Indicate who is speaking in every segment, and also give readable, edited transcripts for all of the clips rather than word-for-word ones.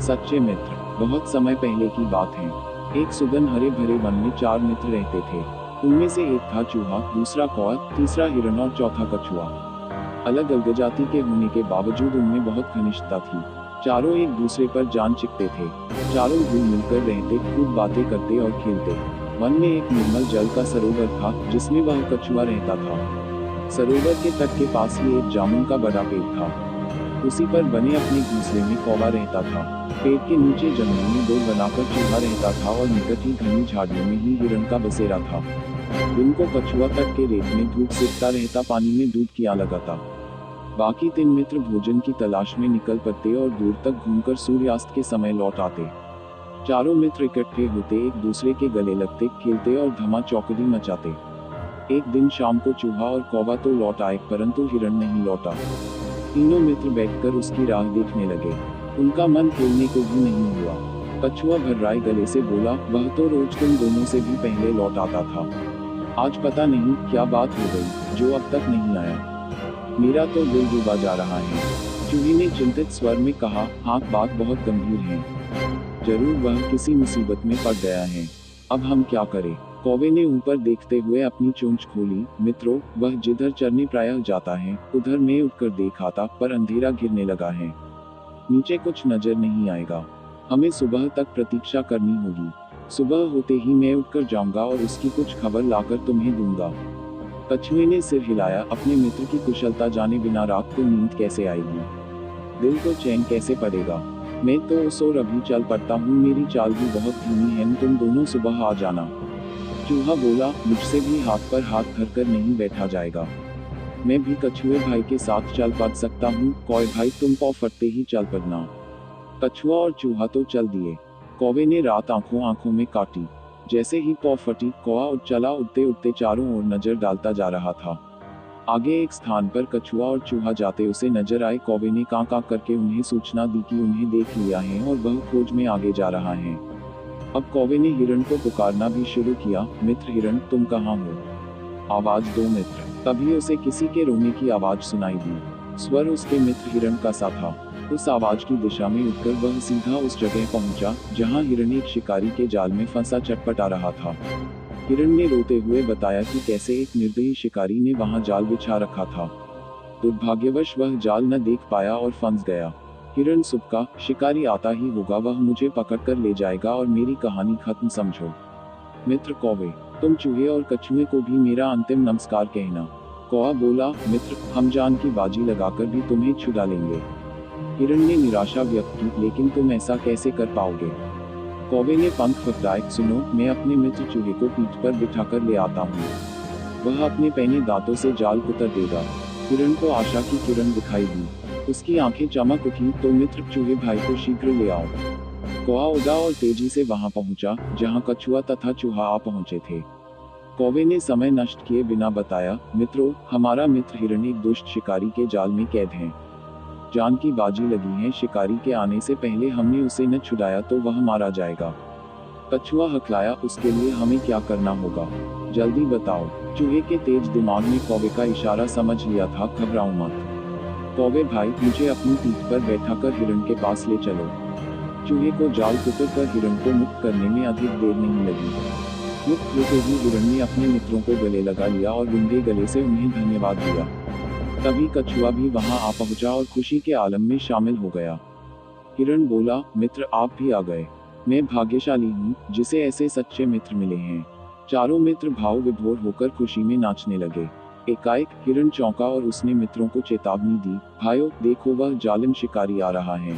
Speaker 1: सच्चे मित्र। बहुत समय पहले की बात है। एक सुगन हरे भरे वन में 4 मित्र रहते थे। उनमें से एक था चूहा, दूसरा कौआ, तीसरा हिरण और चौथा कछुआ। अलग अलग जाति के होने के बावजूद उनमें बहुत घनिष्ठता थी। चारों एक दूसरे पर जान चिपते थे। चारों घुल मिलकर रहते, खूब बातें करते और खेलते। वन में एक निर्मल जल का सरोवर था, जिसमें वह कछुआ रहता था। सरोवर के तट के पास ही एक जामुन का बड़ा पेड़ था। उसी पर बने अपने घोंसले में कौवा रहता था। पेड़ के नीचे जमीन में डोर बनाकर चूहा रहता था और निकट ही घनी झाड़ियों में ही हिरण का बसेरा था। दिन को कछुआ तट के रेत में धूप सेकता रहता, पानी में डूब किया लगाता। बाकी 3 मित्र भोजन की तलाश में निकल पड़ते और दूर तक घूमकर सूर्यास्त के समय लौट आते। चारों मित्र इकट्ठे होते, एक दूसरे के गले लगते, खेलते और धमा चौकड़ी मचाते। एक दिन शाम को चूहा और कौवा तो लौट आए, परंतु हिरण नहीं लौटा। तीनों मित्र बैठकर उसकी राह देखने लगे। उनका मन खेलने को भी नहीं हुआ। कछुआ भर्राए गले से बोला, वह तो रोज तुम दोनों से भी पहले लौट आता था। आज पता नहीं क्या बात हो गई, जो अब तक नहीं आया। मेरा तो दिल डूबा जा रहा है। चूहे ने चिंतित स्वर में कहा, हाँ, बात बहुत गंभीर है। जरूर वह किसी मुसीबत में पड़ गया है। अब हम क्या करें? कौवे ने ऊपर देखते हुए अपनी चोंच खोली। मित्रों, वह जिधर चरने प्रायः जाता है, उधर मैं उठकर देख आता, पर अंधेरा घिरने लगा है। नीचे कुछ नजर नहीं आएगा। हमें सुबह तक प्रतीक्षा करनी होगी। सुबह होते ही मैं उठकर जाऊंगा और उसकी कुछ खबर लाकर तुम्हें दूंगा। कछुए ने सिर हिलाया। अपने मित्र की कुशलता जाने बिना रात को नींद कैसे आएगी? दिल को चैन कैसे पड़ेगा? मैं तो सो अभी चल पड़ता हूँ, मेरी चाल भी बहुत धीमी है, तुम दोनों सुबह आ जाना। चूहा बोला, मुझसे भी हाथ पर हाथ धरकर नहीं बैठा जाएगा। मैं भी कछुए भाई के साथ चल पड़ सकता हूँ। कौवे भाई, तुम पाँव फटते ही चल पड़ना। कछुआ और चूहा तो चल दिए। कौवे ने रात आंखों में काटी। जैसे ही पाँव फटी, कौवा उठ चला। उड़ते उड़ते चारों ओर नजर डालता जा रहा था। आगे एक स्थान पर कछुआ और चूहा जाते उसे नजर आए। कौवे ने कां कां करके उन्हें सूचना दी कि उन्हें देख लिया है और वह खोज में आगे जा रहा है। अब कौवे ने हिरण को पुकारना भी शुरू किया। मित्र हिरण, तुम कहाँ हो? आवाज दो मित्र। तभी उसे किसी के रोने की आवाज सुनाई दी। स्वर उसके मित्र हिरण का सा था। उस आवाज की दिशा में उठकर वह सीधा उस जगह पहुंचा, जहां हिरण एक शिकारी के जाल में फंसा चटपटा रहा था। हिरण ने रोते हुए बताया कि कैसे एक निर्दयी शिकारी ने वहां जाल बिछा रखा था। दुर्भाग्यवश वह जाल न देख पाया और फंस गया। हिरण सुबका, शिकारी आता ही होगा, वह मुझे पकड़कर ले जाएगा और मेरी कहानी खत्म समझो। मित्र कौवे, तुम चूहे और कछुए को भी मेरा अंतिम नमस्कार कहना। कौवा बोला, मित्र, हम जान की बाजी लगाकर भी तुम्हें छुड़ा लेंगे। हिरण ने निराशा व्यक्त की, लेकिन तुम ऐसा कैसे कर पाओगे? कौवे ने पंख फैलाए। सुनो, मैं अपने मित्र चूहे को पीठ पर बिठाकर ले आता हूँ। वह अपने पैने दांतों से जाल कुतर देगा। हिरण को आशा की किरण दिखाई दी। उसकी आंखें चमक उठी। तो मित्र चूहे भाई को शीघ्र ले आओ। कौवा उड़ा और तेजी से वहां पहुंचा, जहां कछुआ तथा चूहा आ पहुंचे थे। कौवे ने समय नष्ट किए बिना बताया, मित्रों, हमारा मित्र हिरण एक दुष्ट शिकारी के जाल में कैद है। जान की बाजी लगी है। शिकारी के आने से पहले हमने उसे न छुड़ाया तो वह मारा जाएगा। कछुआ हकलाया, उसके लिए हमें क्या करना होगा? जल्दी बताओ। चूहे के तेज दिमाग ने कौवे का इशारा समझ लिया था। घबराओ मत कौवे भाई, मुझे अपनी पीठ पर बैठाकर हिरण के पास ले चलो। चूहे को जाल कुतर कर हिरण को मुक्त करने में अधिक देर नहीं लगी। मुक्त होते ही हिरण ने अपने मित्रों को गले लगा लिया और रुंधे गले से उन्हें धन्यवाद दिया। तभी कछुआ भी वहां आ पहुंचा और खुशी के आलम में शामिल हो गया। हिरण बोला, मित्र, आप भी आ गए। मैं भाग्यशाली हूँ, जिसे ऐसे सच्चे मित्र मिले हैं। चारों मित्र भाव विभोर होकर खुशी में नाचने लगे। एकाएक हिरण चौंका और उसने मित्रों को चेतावनी दी, भाइयों, देखो, वह जालिम शिकारी आ रहा है।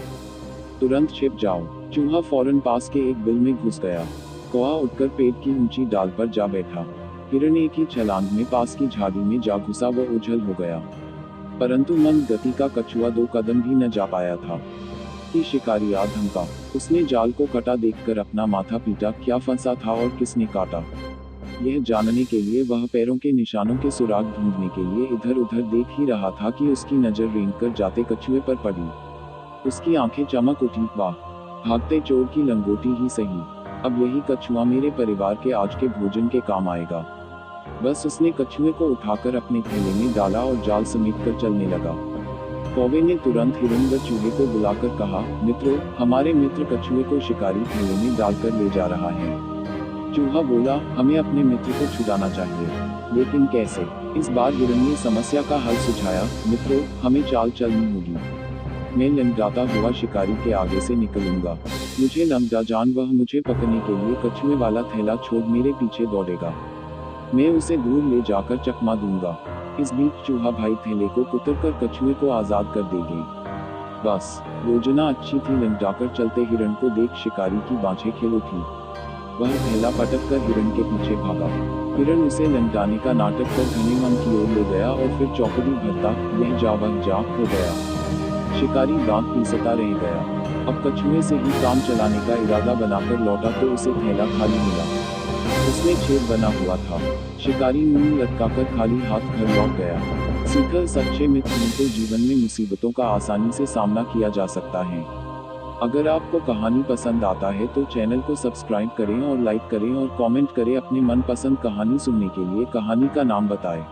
Speaker 1: तुरंत छिप जाओ। चूहा फौरन पास के एक बिल में घुस गया। कौवा उठकर पेड़ की ऊंची डाल पर जा बैठा। हिरण एक ही छलांग में पास की झाड़ी में जा घुसा व उछल हो गया। परंतु मंद गति का कछुआ 2 कदम भी न जा पाया था कि शिकारी आ धमका। उसने जाल को कटा देखकर अपना माथा पीटा। क्या फंसा था और किसने काटा? यह जानने के लिए वह पैरों के निशानों के सुराग ढूंढने के लिए इधर उधर देख ही रहा था कि उसकी नजर रेंगकर जाते कछुए पर पड़ी। उसकी आंखें चमक उठी। वाह, भागते चोर की लंगोटी ही सही। अब यही कछुआ मेरे परिवार के आज के भोजन के काम आएगा। बस उसने कछुए को उठाकर अपने थैले में डाला और जाल समेट कर चलने लगा। कौवे ने तुरंत हिरण व चूहे को बुलाकर कहा, मित्रों, हमारे मित्र कछुए को शिकारी थैले में डालकर ले जा रहा है। चूहा बोला, हमें अपने मित्र को छुड़ाना चाहिए, लेकिन कैसे? इस बार हिरण ने समस्या का हल सुझाया, मित्रों, हमें चाल चलनी होगी। मैं लंगड़ाता हुआ शिकारी के आगे से निकलूंगा। मुझे लंगड़ा जान वह मुझे पकड़ने के लिए कछुए वाला थैला छोड़ मेरे पीछे दौड़ेगा। मैं उसे दूर ले जाकर चकमा दूंगा। इस बीच चूहा भाई थैले को कुतरकर कछुए को आजाद कर देंगे। बस योजना अच्छी थी। लंगड़ाकर चलते हिरण को देख शिकारी की बाँछें खिल उठी। वह थैला पटक कर हिरण के पीछे भागा। हिरण उसे लंगड़ाने का नाटक कर घने वन की ओर ले गया और फिर चौकड़ी भरता, यह जा वह जा हो गया। शिकारी दांत पीसता रह गया। अब कछुए से ही काम चलाने का इरादा बनाकर लौटा तो उसे थैला खाली मिला। उसमें छेद बना हुआ था। शिकारी मुंह लटकाकर खाली हाथ घर लौट गया। सीखा, सच्चे मित्र तो जीवन में मुसीबतों का आसानी से सामना किया जा सकता है। अगर आपको कहानी पसंद आता है तो चैनल को सब्सक्राइब करें और लाइक करें और कमेंट करें। अपने मनपसंद कहानी सुनने के लिए कहानी का नाम बताएं।